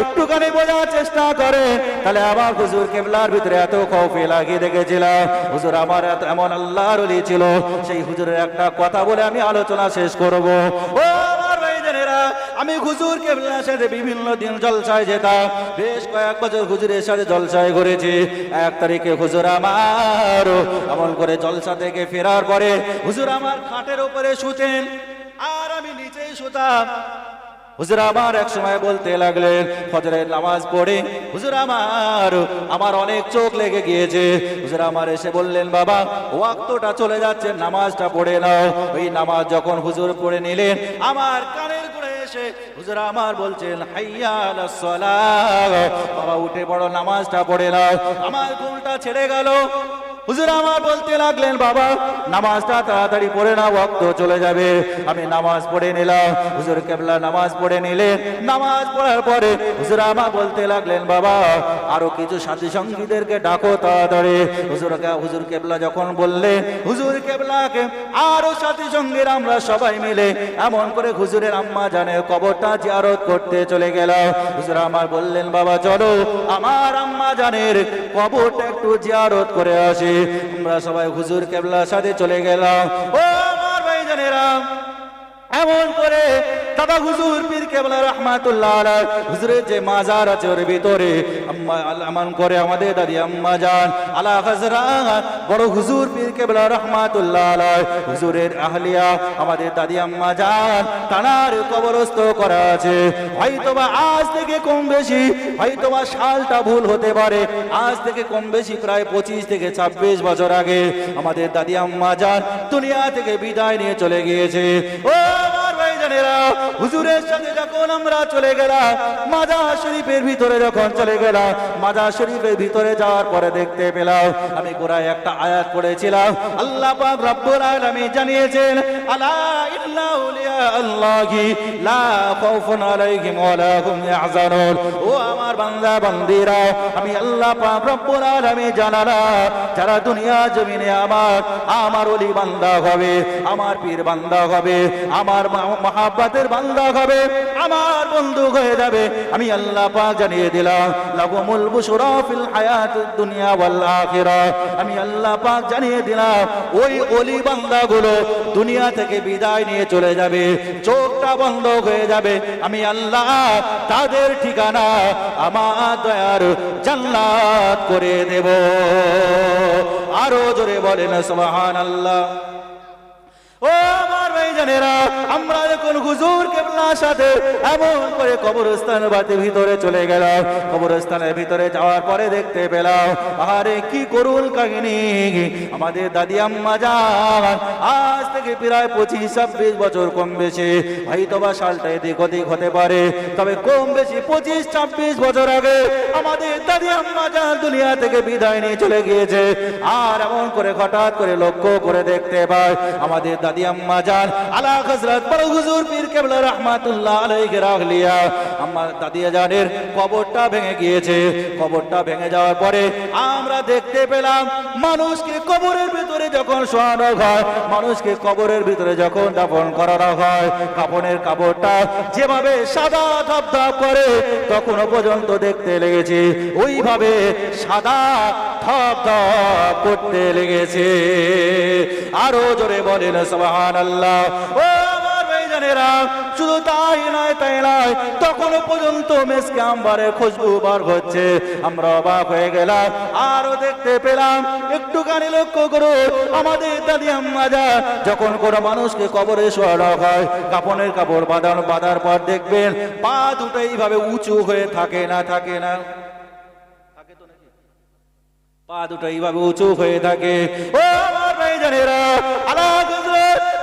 একটুখানি বোঝার চেষ্টা করে, তাহলে আমার হুজুর কেবলার ভিতরে এত খৌফে লাগিয়ে দেখেছিলাম। হুজুর আমার এত এমন আল্লাহর ওলি ছিল। সেই হুজুরের একটা কথা বলে আমি আলোচনা শেষ করব। ও আমার ভাইজানেরা, আমি হুজুর কেবলার সাথে বিভিন্ন দিন জলসায় যেতাম। বেশ কয়েক বছর হুজুরের সাথে জলসায় করেছি। এক তারিখে হুজুর আমার এমন করে জলসা থেকে ফেরার পরে হুজুর আমার খাটের উপরে শুতেন, আর আমি নিচেই শুতাম। হুজুর আমার এক সময় বলতে লাগলেন, ফজরের নামাজ পড়ে হুজুর আমার অনেক চোখ লেগে গিয়েছে। হুজুর আমার এসে বললেন, বাবা ওয়াক্তটা চলে যাচ্ছে, নামাজটা পড়ে নাও। ওই নামাজ যখন হুজুর পড়ে নিলেন, আমার কানের গোড়ে এসে হুজুর আমার বলছেন, হাইয়া আলাস সালাহ, বাবা উঠে পড়ো, নামাজটা পড়ে নাও। আমার ঘুমটা ছেড়ে গেল। হুজুর আমার বলতে লাগলেন, বাবা নামাজটা তাড়াতাড়ি পড়ে নাও, ওয়াক্ত চলে যাবে। আমি নামাজ পড়ে নিলাম। হুজুর কেবলা নামাজ পড়ে নিলেন। নামাজ পড়ার পরে হুজুর আমার বলতে লাগলেন, বাবা আরো কিছু সাথী সঙ্গীদেরকে ডাকো তাড়াতাড়ি। হুজুর কেবলা যখন বললেন, হুজুর কেবলাকে আরো সাথী সঙ্গীরা আমরা সবাই মিলে এমন করে হুজুরের আম্মা জানের কবরটা জিয়ারত করতে চলে গেলাম। হুজুর আমার বললেন, বাবা চলো আমার আম্মা জানের কবরটা একটু জিয়ারত করে আসি। আমরা সবাই হুজুর কেবলার সাথে চলে গেলাম। ও আমার ভাইজানেরা, এমন করে দাদা হুজুর পীর কেবলা রহমাতুল্লাহ আলাইহি হুজুরের যে মাজার আছে ওর ভিতরে এমন করে আমাদের দাদি আম্মা জান আলা হযরত বড় হুজুর পীর কেবলা রহমাতুল্লাহ আলাইহি হুজুরের আহলিয়া আমাদের দাদি আম্মা জান তানার কবরস্থ করা আছে। হয়তোবা আজ থেকে কম বেশি, হয়তোবা সালটা ভুল হতে পারে, আজ থেকে কম বেশি প্রায় 25 থেকে 26 বছর আগে আমাদের দাদি আম্মা জান দুনিয়া থেকে বিদায় নিয়ে চলে গিয়েছে। ও আমার ভাইজানেরা, হুজুরের সাথে যখন আমরা চলে গেলাম, মাজার শরীফের ভিতরে যখন চলে গেলাম, মাজার শরীফের ভিতরে যাওয়ার পরে দেখতে পেলাম, আমি গোড়ায় একটা আয়াত পড়েছিলাম। আল্লাহ পাক রব্বুল আলামিন জানিয়েছেন, আলা ইন্না আউলিয়া আল্লাহি লা খাউফুন আলাইহিম ওয়া লা হুম ইয়াহজানুন। ও আমার বান্দা বান্দীরা, আমি আল্লাহ পাক রব্বুল আলামিন জানালাম, যারা দুনিয়া জমিনে আমার ওলি বান্দা হবে, আমার পীর বান্দা হবে, আমার মহাব্বতের বান্দা হবে, আমার বন্ধু হয়ে যাবে, আমি আল্লাহ পাক জানিয়ে দিলাম, লাহুমুল বুশরা ফিল হায়াতিদ দুনিয়া ওয়াল আখিরাহ। আমি আল্লাহ পাক জানিয়ে দিলাম, ওই ওলি বান্দাগুলো দুনিয়া থেকে বিদায় নিয়ে চলে যাবে, চোখটা বন্ধ হয়ে যাবে, আমি আল্লাহ তাদের ঠিকানা আমার দয়ার জান্নাত করে দেব। আরো জোরে বলেন সুবহানাল্লাহ। ও আমার ভাইজানেরা, আমরা যখন হুজুর কেবলার সাথে এমন করে কবরস্থান বাড়ির ভিতরে চলে গেলাম, কবরস্থানের ভিতরে যাওয়ার পরে দেখতে পেলাম, আরে কি করুণ কাহিনী। আমাদের দাদি আম্মা জান আজ থেকে প্রায় 25-26 বছর কম বেশি, হয়তোবা সালটা এদিক ওদিক হতে পারে, তবে কম বেশি 25-26 বছর আগে আমাদের দাদি আম্মা জান দুনিয়া থেকে বিদায় নিয়ে চলে গিয়েছে। আর এমন করে হঠাৎ করে লক্ষ্য করে দেখতে পাই, আমাদের দাদি আম্মা জান আলা হযরত বড় হুজুর পীর কেবলা রহমাতুল্লাহ আলাইহি রাহলিয়া আম্মা দাদি জানের কবরটা ভেঙে গিয়েছে। কবরটা ভেঙে যাওয়ার পরে আমরা দেখতে পেলাম, মানুষকে কবরের ভিতরে যখন শোয়ানো হয়, মানুষকে কবরের ভিতরে যখন দাফন করানো হয়, কাফনের কাপড়টা যেভাবে সাদা ধবধব করে তখনও পর্যন্ত দেখতে লেগেছে, ওইভাবে সাদা ধবধব করতে লেগেছে। আরো জোরে বলেন সুবহানাল্লাহ। ও আমার ভাইজানেরা, শুধু তাই নয় তখনও পর্যন্ত মেসকে আম্বারের খুশবু বার হচ্ছে। আমরা অবাক হয়ে গেলাম। আরো দেখতে পেলাম, একটুখানি লক্ষ্য করো, আমাদের দাদি আম্মা জান যখন কোনো মানুষকে কবরে শোয়ানো হয়, কাফনের কাপড় বাঁধার পর দেখবেন পা দুটো এইভাবে উঁচু হয়ে থাকে না, থাকে না, পা দুটো এইভাবে উঁচু হয়ে থাকে। ও আমার ভাইজানেরা, আলা হযরত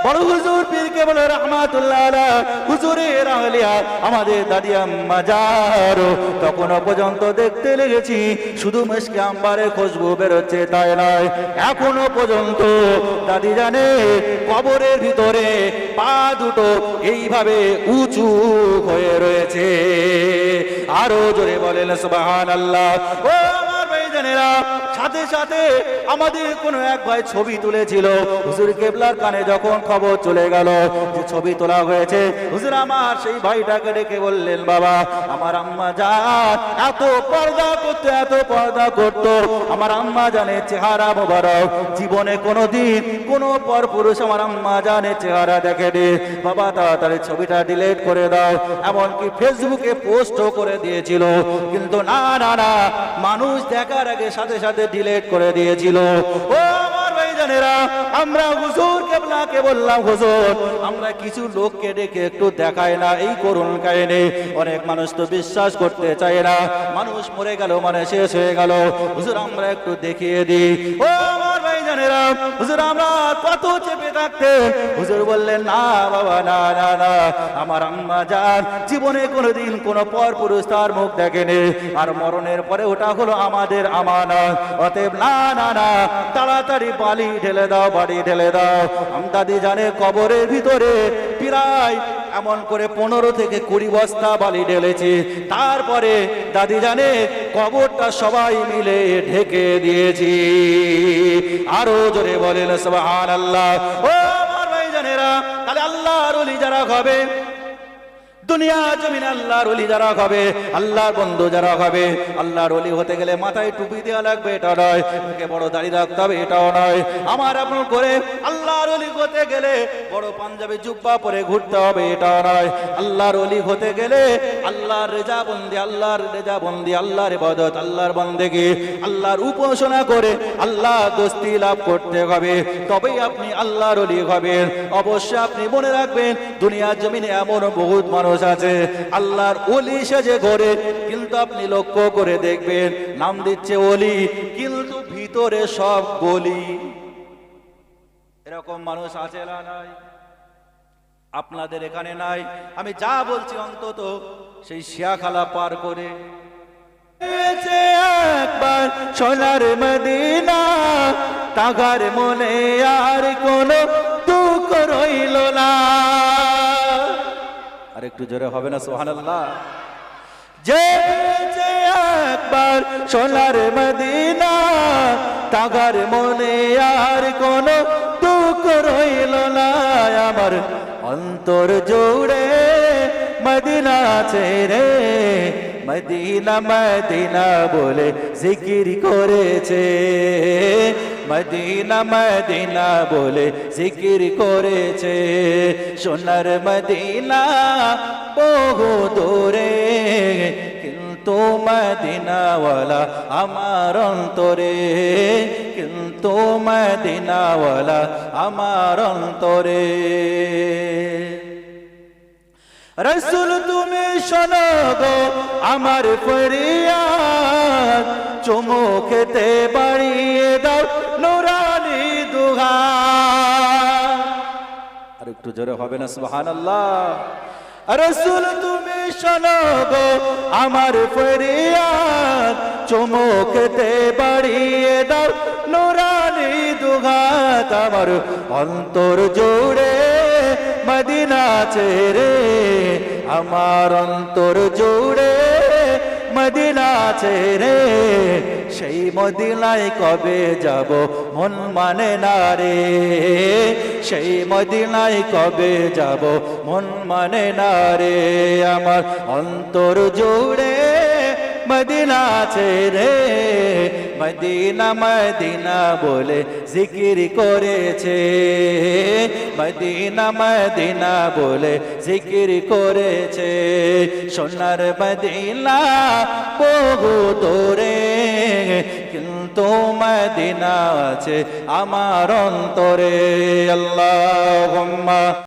বড় হুজুর পীর কেবলা রহমাতুল্লাহ আলাইহি হুজুরের আহলিয়া আমাদের দাদি আম্মা জান তখনও পর্যন্ত দেখতে লেগেছি, শুধু মেশকে আম্বারের খুশবু বেরোচ্ছে তাই নয়, এখনো পর্যন্ত দাদি জানে কবরের ভিতরে পা দুটো এইভাবে উঁচু হয়ে রয়েছে। আরো জোরে বলেন সুবহানাল্লাহ। ও আমার ভাইজানেরা, সাথে সাথে আমাদের কোনো এক ভাই ছবি তুলেছিল। হুজুর কেবলার কানে যখন খবর চলে গেল যে ছবি তোলা হয়েছে, হুজুর আমার সেই ভাইটাকে ডেকে বললেন, বাবা আমার আম্মা জান এত পর্দা করতো, এত পর্দা করতো, আমার আম্মা জানের চেহারা মোবারক জীবনে কোনোদিন কোনো পরপুরুষ আমার আম্মা জানের চেহারা দেখেনি। বাবা তাড়াতাড়ি ছবিটা ডিলিট করে দাও, এমনকি ফেসবুকে পোস্টও করে দিয়েছিল। কিন্তু না না না, মানুষ দেখার আগে সাথে সাথে ডিলিট করে দিয়েছিল। ও আমার ভাইজানেরা, আমরা হুজুর কেবলাকে বললাম, হুজুর আমরা কিছু লোককে ডেকে একটু দেখায় না এই করুণ কাহিনী। অনেক মানুষ তো বিশ্বাস করতে চায় না, মানুষ মরে গেল মানে শেষ হয়ে গেল, হুজুর আমরা একটু দেখিয়ে দিই। ও আমার ভাইজানেরা, হুজুর আমরা কত চেপে থাকতে, হুজুর বললেন, না বাবা না না না, আমার আম্মা জান জীবনে কোনোদিন কোনো পরপুরুষ তার মুখ দেখেনি, আর মরণের পরে ওটা হলো আমাদের আমানত। অতএব না না না, তাড়াতাড়ি বালি ঢেলে দাও, বাড়ি ঢেলে দাও। আমদাদি জানে কবরের ভিতরে প্রায় এমন করে 15 থেকে 20 বস্তা বালি ঢেলেছি। তারপরে দাদি জানে কবরটা সবাই মিলে ঢেকে দিয়েছি। আরো জোরে বলেন সুবহানাল্লাহ। ও আমার ভাইজানেরা, তাহলে আল্লাহর ওলি যারা হবে, দুনিয়া জমিনে আল্লাহর ওলি যারা হবে, আল্লাহর বন্ধু যারা হবে, আল্লাহর ওলি হতে গেলে মাথায় টুপি দেওয়া লাগবে এটা নয়, মুখে বড় দাড়ি রাখতে হবে এটাও নয়, আমার আপন করে আল্লাহর ওলি হতে গেলে বড় পাঞ্জাবি জুব্বা পরে ঘুরতে হবে এটাও নয়। আল্লাহর ওলি হতে গেলে আল্লাহর রেজাবন্দি, আল্লাহর রেজাবন্দি, আল্লাহর ইবাদত, আল্লাহর বন্দেগী, আল্লাহর উপাসনা করে আল্লাহ দোস্তি লাভ করতে হবে, তবেই আপনি আল্লাহর ওলি হবেন। অবশ্যই আপনি মনে রাখবেন, দুনিয়ার জমিনে এমন বহুত মানুষ আছে আল্লাহর ওলি সেজে ঘোরে, কিন্তু আপনি লক্ষ্য করে দেখবেন নাম দিচ্ছে ওলি, কিন্তু ভিতরে সব গলি। এরকম মানুষ আছে না নাই? আপনাদের এখানে নাই? আমি যা বলছি অন্তত সেই শিয়াখালা পার করে একবার সোনার মদিনা, তাগার মনে আর কোনো দুঃখ রইল না। আর একটু জোরে হবে না সুবহানাল্লাহ? যে একবার সোনার মদিনা, তাগার মনে আর কোনো দুঃখ রইল না। আমার অন্তর জুড়ে মদিনা ছেড়ে মদিনা মদিনা বলে জিকির করেছে, মদিনা মদিনা বলে জিকির করেছে। সোনার মদিনা বহু দূরে, কিন্তু মদিনাওয়ালা আমার অন্তরে, কিন্তু মদিনাওয়ালা আমার অন্তরে। রসুল তুমি শোনো গো আমার ফরিয়াদ, চুমু খেতে বাড়িয়ে দাও নুরানি দুহাত। আর একটু জোরে হবে না সুবহানাল্লাহ? রসুল তুমি শোনো গো আমার ফরিয়াদ, চুমু খেতে বাড়িয়ে দাও নুরানি দুহাত। আমার অন্তর জুড়ে মদিনা ছেড়ে, আমার অন্তর জুড়ে মদিনা ছেড়ে, সেই মদিনায় কবে যাব মন মানে না রে, সেই মদিনায় কবে যাব মন মানে না রে। আমার অন্তর জুড়ে মদিনা ছেড়ে মদিনা মদিনা বলে জিকির করেছে, মদিনা মদিনা বলে জিকির করেছে। সোনার মদিনা বহু দূরে, কিন্তু মদিনা আছে আমার অন্তরে। আল্লাহুম্মা